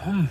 Oh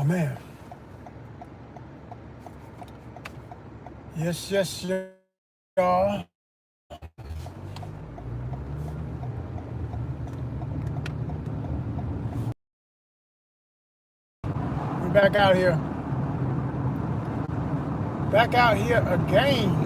man. Yes, y'all. We're back out here. Back out here again.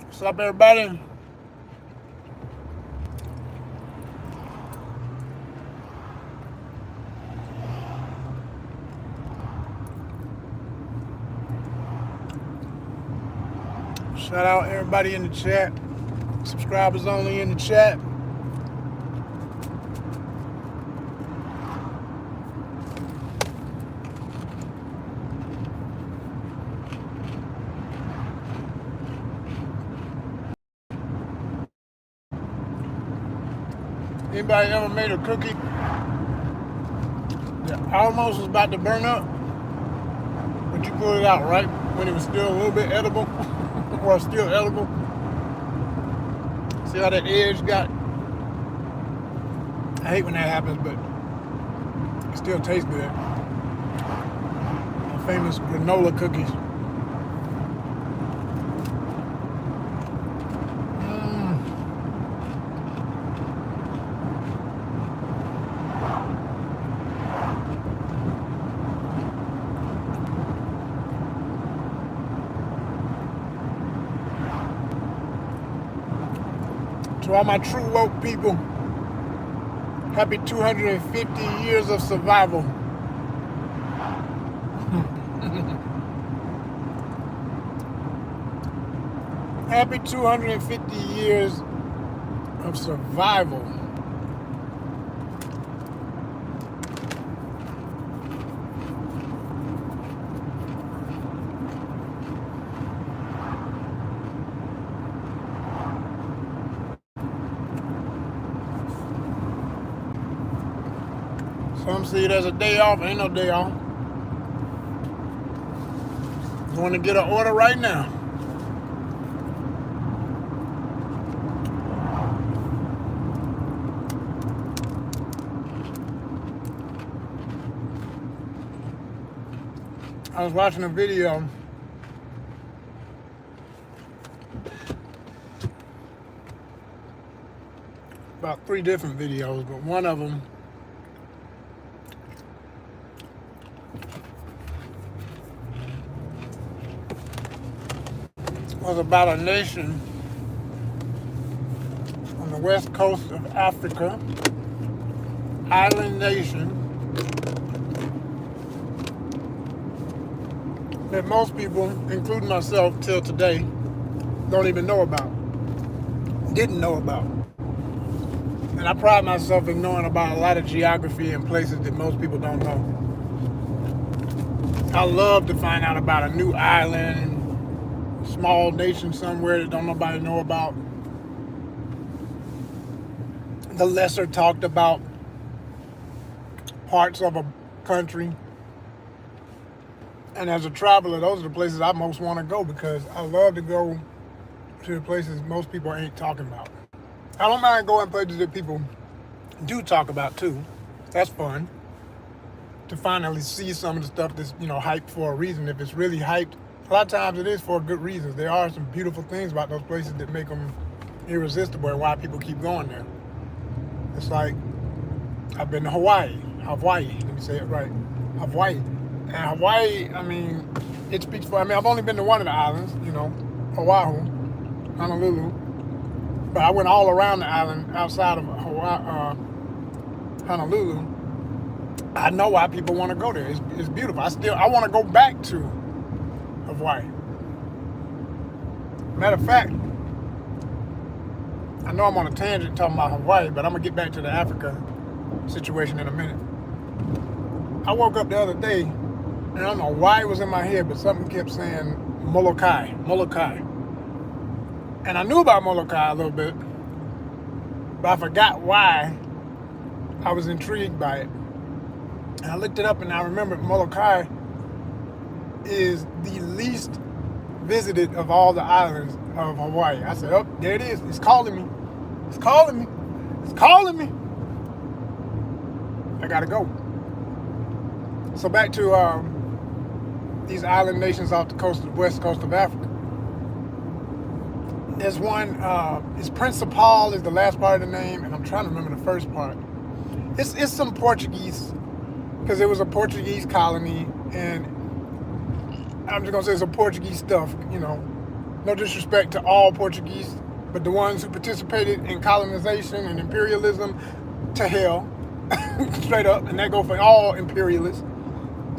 What's up, everybody? Shout out everybody in the chat. Subscribers only in the chat. Anybody ever made a cookie that almost was about to burn up, but you pulled it out right when it was still a little bit edible, or still edible? See how that edge got? I hate when that happens, but it still tastes good. My famous granola cookies. To all my true woke people, happy 250 years of survival. Happy 250 years of survival. Some see it as a day off. Ain't no day off. Going to get an order right now. I was watching a video about 3 different videos, but one of them was about a nation the west coast of Africa, island nation that most people, including myself till today, don't even know about, didn't know about. And I pride myself in knowing about a lot of geography and places that most people don't know. I love to find out about a new island, small nation somewhere that don't nobody know about. The lesser talked about parts of a country. And as a traveler, those are the places I most want to go because I love to go to the places most people ain't talking about. I don't mind going places that people do talk about too. That's fun. To finally see some of the stuff that's, hyped for a reason. If it's really hyped, a lot of times it is for good reasons. There are some beautiful things about those places that make them irresistible and why people keep going there. It's like, I've been to Hawaii, let me say it right, Hawaii. And Hawaii, it speaks for, I've only been to one of the islands, Oahu, Honolulu. But I went all around the island outside of Honolulu. I know why people want to go there. It's beautiful. I want to go back to Hawaii. Matter of fact, I know I'm on a tangent talking about Hawaii, but I'm going to get back to the Africa situation in a minute. I woke up the other day, and I don't know why it was in my head, but something kept saying Molokai. And I knew about Molokai a little bit, but I forgot why I was intrigued by it. And I looked it up, and I remembered Molokai is the least visited of all the islands of Hawaii. I said, oh, there it is. It's calling me. It's calling me. It's calling me. I gotta go. So back to these island nations off the west coast of Africa. There's one, it's Principal is the last part of the name, and I'm trying to remember the first part. It's some Portuguese, because it was a Portuguese colony, and I'm just gonna say some Portuguese stuff, no disrespect to all Portuguese, but the ones who participated in colonization and imperialism, to hell, straight up, and that go for all imperialists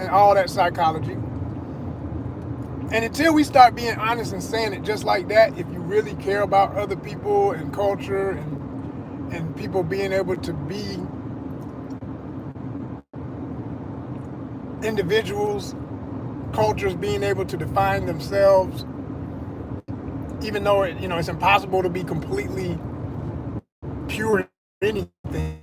and all that psychology. And until we start being honest and saying it just like that, if you really care about other people and culture and people being able to be individuals, cultures being able to define themselves, even though it's impossible to be completely pure in anything,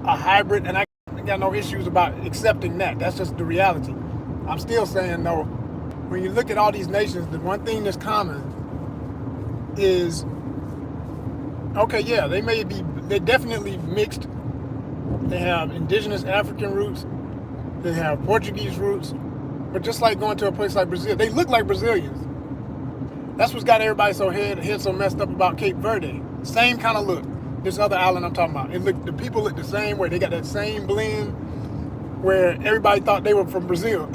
a hybrid, and I got no issues about accepting that. That's just the reality. I'm still saying though, when you look at all these nations, the one thing that's common is, okay, yeah, they're definitely mixed. They have indigenous African roots, they have Portuguese roots, but just like going to a place like Brazil, they look like Brazilians. That's what's got everybody head so messed up about Cape Verde. Same kind of look. This other island I'm talking about. The people look the same way. They got that same blend where everybody thought they were from Brazil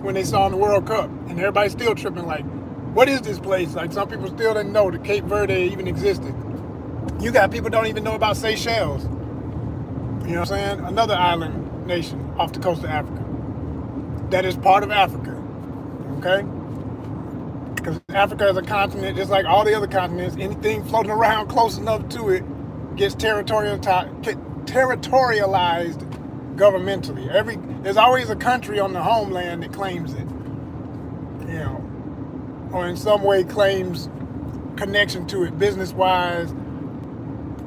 when they saw in the World Cup. And everybody's still tripping like, what is this place? Like some people still didn't know that Cape Verde even existed. You got people don't even know about Seychelles. You know what I'm saying? Another island nation off the coast of Africa. That is part of Africa. Okay? Because Africa is a continent, just like all the other continents. Anything floating around close enough to it gets territorialized governmentally. There's always a country on the homeland that claims it, or in some way claims connection to it, business-wise,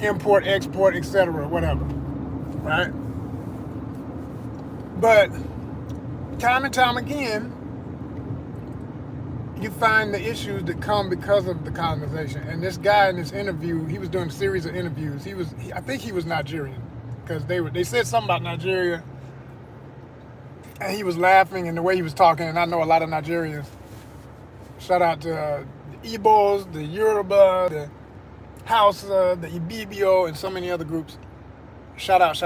import, export, etc., whatever, right? But time and time again, you find the issues that come because of the colonization. And this guy in this interview, he was doing a series of interviews. I think he was Nigerian, because they said something about Nigeria, and he was laughing and the way he was talking. And I know a lot of Nigerians. Shout out to the Igbos, the Yoruba, the Hausa, the Ibibio, and so many other groups. Shout out.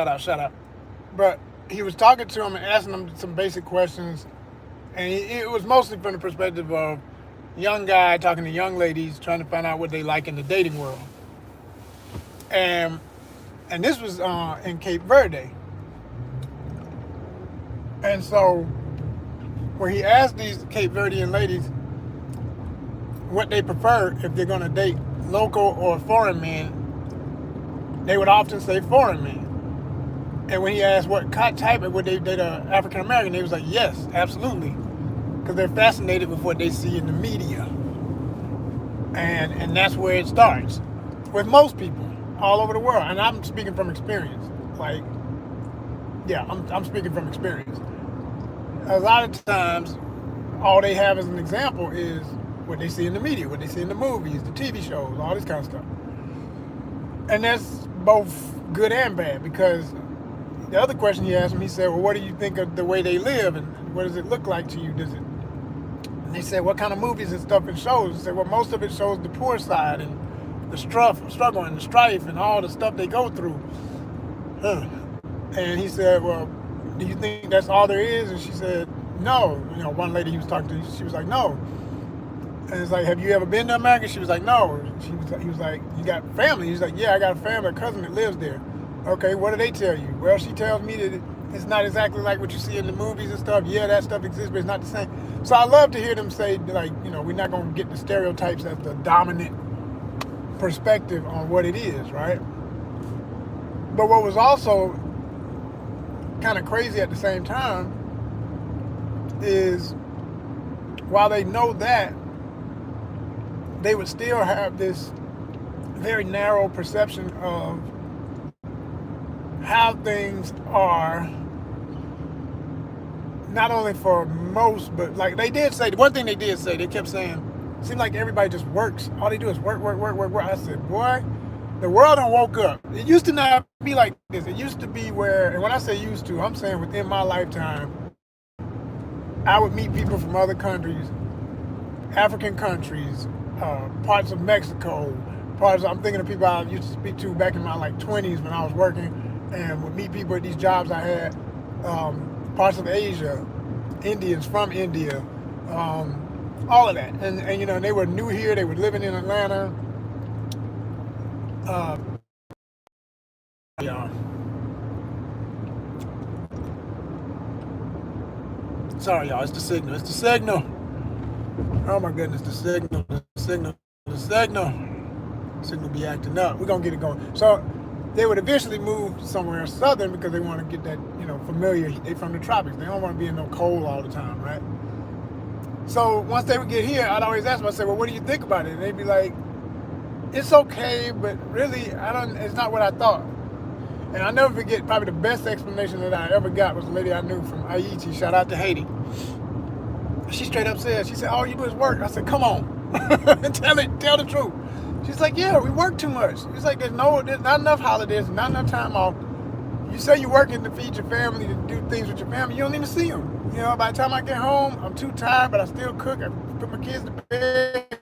But he was talking to him and asking him some basic questions. And it was mostly from the perspective of young guy talking to young ladies, trying to find out what they like in the dating world. And this was in Cape Verde. And so when he asked these Cape Verdean ladies what they prefer if they're going to date local or foreign men, they would often say foreign men. And when he asked what type of would they date an African American, they was like, yes, absolutely, because they're fascinated with what they see in the media, and that's where it starts with most people all over the world. And I'm speaking from experience. Like, yeah, I'm speaking from experience. A lot of times, all they have as an example is what they see in the media, what they see in the movies, the TV shows, all this kind of stuff. And that's both good and bad, because the other question he asked him, he said, well, what do you think of the way they live, and what does it look like to you? Does it? And they said, what kind of movies and stuff it shows? He said, well, most of it shows the poor side and the struggle and the strife and all the stuff they go through. And he said, well, do you think that's all there is? And she said, no. One lady he was talking to, she was like, no. And it's like, have you ever been to America? She was like, no. He was like, you got family? He was like, yeah, I got a family, a cousin that lives there. Okay, what do they tell you? Well, she tells me that it's not exactly like what you see in the movies and stuff. Yeah, that stuff exists, but it's not the same. So I love to hear them say, like, we're not going to get the stereotypes as the dominant perspective on what it is, right? But what was also kind of crazy at the same time is, while they know that, they would still have this very narrow perception of how things are, not only for most, but like they did say, the one thing they did say, they kept saying, it seems like everybody just works. All they do is work. I said, boy, the world done woke up. It used to not be like this. It used to be where, and when I say used to, I'm saying within my lifetime, I would meet people from other countries, African countries, parts of Mexico, I'm thinking of people I used to speak to back in my 20s when I was working, and would meet people at these jobs I had, parts of Asia, Indians from India, all of that. And they were new here, they were living in Atlanta. Yeah. Sorry, y'all, it's the signal. Oh my goodness, the signal be acting up. We're gonna get it going. So they would eventually move somewhere southern because they want to get that, familiar. They from the tropics. They don't want to be in no cold all the time, right? So once they would get here, I'd always ask them, I'd say, well, what do you think about it? And they'd be like, it's okay, but really, it's not what I thought. And I'll never forget, probably the best explanation that I ever got was a lady I knew from Haiti. Shout out to Haiti. She straight up said, all you do is work. I said, come on, tell the truth. She's like, yeah, we work too much. It's like there's not enough holidays, not enough time off. You say you're working to feed your family, to do things with your family, you don't even see them. By the time I get home, I'm too tired, but I still cook. I put my kids to bed,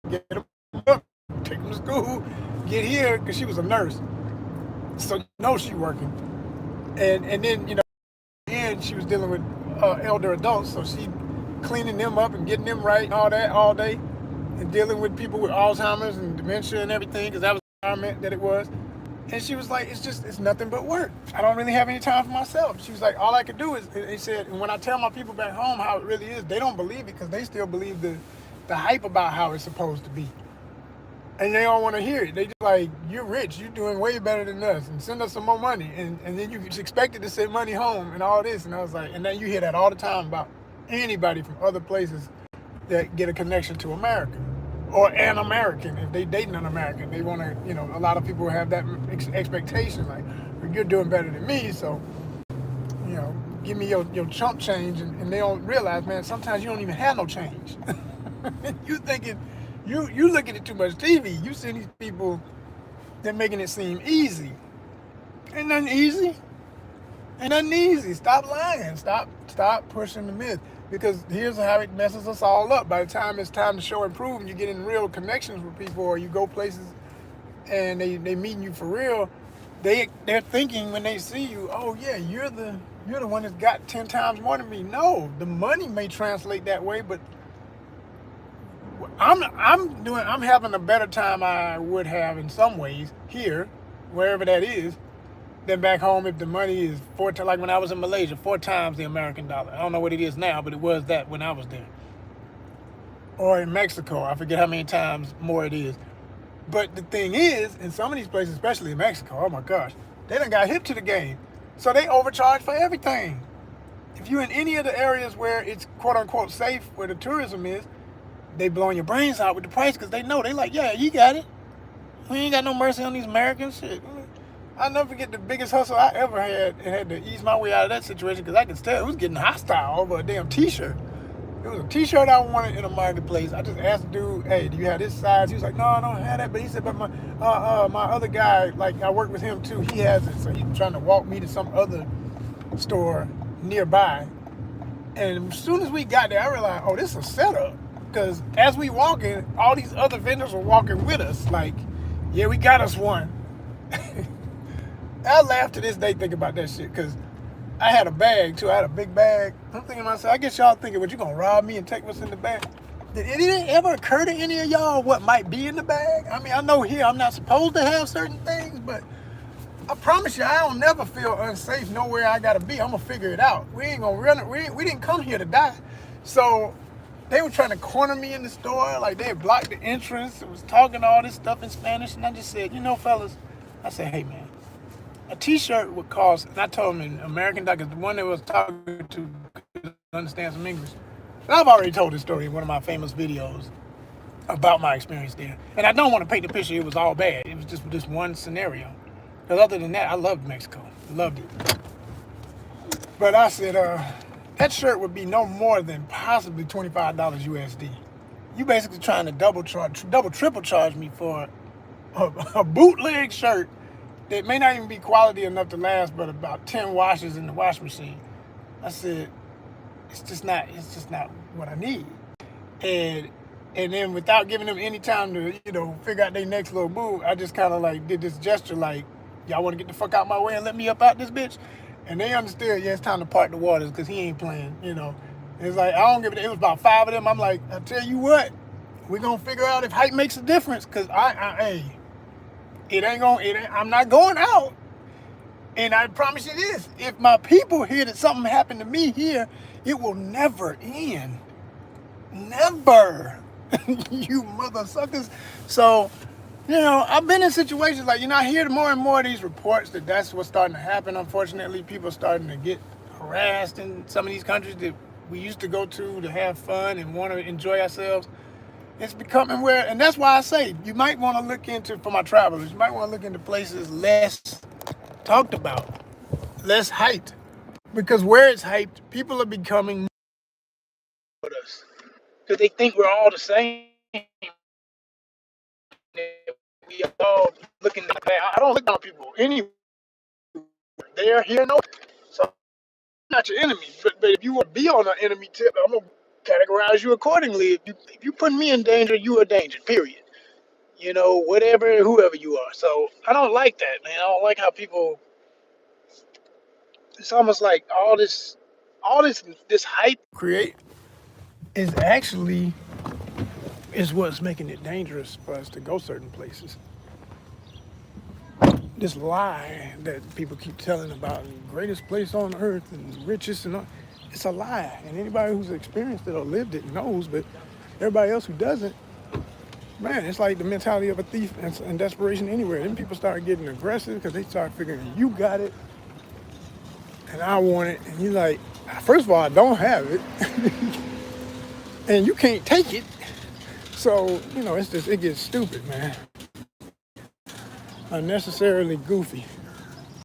get them up, take them to school, get here, because she was a nurse. So she's working. And then, and she was dealing with elder adults, so she cleaning them up and getting them right and all that all day, and dealing with people with Alzheimer's and dementia and everything, because that was the environment that it was. And she was like, it's nothing but work. I don't really have any time for myself. She was like, all I could do is, they said, and when I tell my people back home how it really is, they don't believe it, because they still believe the hype about how it's supposed to be. And they don't want to hear it. They just like, you're rich, you're doing way better than us, and send us some more money. And then you expected to send money home and all this. And I was like, and then you hear that all the time about anybody from other places that get a connection to America, or an American. If they dating an American, they want to, a lot of people have that expectation, like, well, you're doing better than me, so, give me your chump change. And they don't realize, man, sometimes you don't even have no change. You thinking, you looking at too much TV. You see these people, they're making it seem easy. Ain't nothing easy. Stop lying. Stop pushing the myth. Because here's how it messes us all up. By the time it's time to show and prove, and you get in real connections with people, or you go places and they meeting you for real, they're thinking when they see you, oh yeah, you're the one that's got 10 times more than me. No, the money may translate that way, but I'm having a better time I would have in some ways here, wherever that is, than back home if the money is four times, like when I was in Malaysia, 4 times the American dollar. I don't know what it is now, but it was that when I was there. Or in Mexico, I forget how many times more it is. But the thing is, in some of these places, especially in Mexico, oh my gosh, they done got hip to the game. So they overcharge for everything. If you're in any of the areas where it's quote unquote safe, where the tourism is, they blowing your brains out with the price because they know. They like, yeah, you got it. We ain't got no mercy on these Americans. Shit. I'll never forget the biggest hustle I ever had and had to ease my way out of that situation because I could tell it was getting hostile over a damn t-shirt. It was a t-shirt I wanted in a marketplace. I just asked the dude, hey, do you have this size? He was like, no, I don't have that. But he said, but my other guy, like I work with him too, he has it. So he's trying to walk me to some other store nearby. And as soon as we got there, I realized, oh, this is a setup. Because as we walking, all these other vendors were walking with us. Like, yeah, we got us one. I laugh to this day thinking about that shit because I had a bag too. I had a big bag. I'm thinking to myself, I guess y'all thinking, what, you gonna rob me and take what's in the bag? Did it ever occur to any of y'all what might be in the bag? I mean, I know here I'm not supposed to have certain things, but I promise you, I don't never feel unsafe nowhere I gotta be. I'm gonna figure it out. We ain't gonna run it. We didn't come here to die. So they were trying to corner me in the store. Like, they had blocked the entrance. It was talking all this stuff in Spanish. And I just said, you know, fellas, I said, hey, man, a t-shirt would cost, and I told him in American dollars, the one that was talking to understand some English. And I've already told this story in one of my famous videos about my experience there. And I don't want to paint the picture it was all bad. It was just this one scenario. Because other than that, I loved Mexico. Loved it. But I said, that shirt would be no more than possibly $25 USD. You basically trying to double, triple charge me for a bootleg shirt that may not even be quality enough to last but about 10 washes in the wash machine. I said, it's just not what I need. And then without giving them any time to, figure out their next little move, I just kind of like did this gesture like, y'all want to get the fuck out my way and let me up out this bitch? And they understood, yeah, it's time to part the waters because he ain't playing, It's like, I don't give it. It was about 5 of them. I'm like, I tell you what, we're going to figure out if height makes a difference because I'm not going out. And I promise you this, if my people hear that something happened to me here, it will never end. Never. You mother suckers. So, I've been in situations like, I hear more and more of these reports that's what's starting to happen. Unfortunately, people are starting to get harassed in some of these countries that we used to go to have fun and want to enjoy ourselves. It's becoming and that's why I say, you might want to look into, for my travelers, you might want to look into places less talked about, less hyped. Because where it's hyped, people are becoming with us. Because they think we're all the same. We all looking at that. I don't look down people anywhere. They're here, no. So I'm not your enemy. But if you want to be on an enemy tip, I'm gonna categorize you accordingly. If you put me in danger, you are danger. Period. Whatever, whoever you are. So I don't like that, man. I don't like how people. It's almost like all this hype create is what's making it dangerous for us to go certain places. This lie that people keep telling about the greatest place on earth and richest and all, it's a lie. And anybody who's experienced it or lived it knows, but everybody else who doesn't, man, it's like the mentality of a thief and desperation anywhere. Then people start getting aggressive because they start figuring you got it and I want it. And you're like, first of all, I don't have it. And you can't take it. So, it gets stupid, man. Unnecessarily goofy.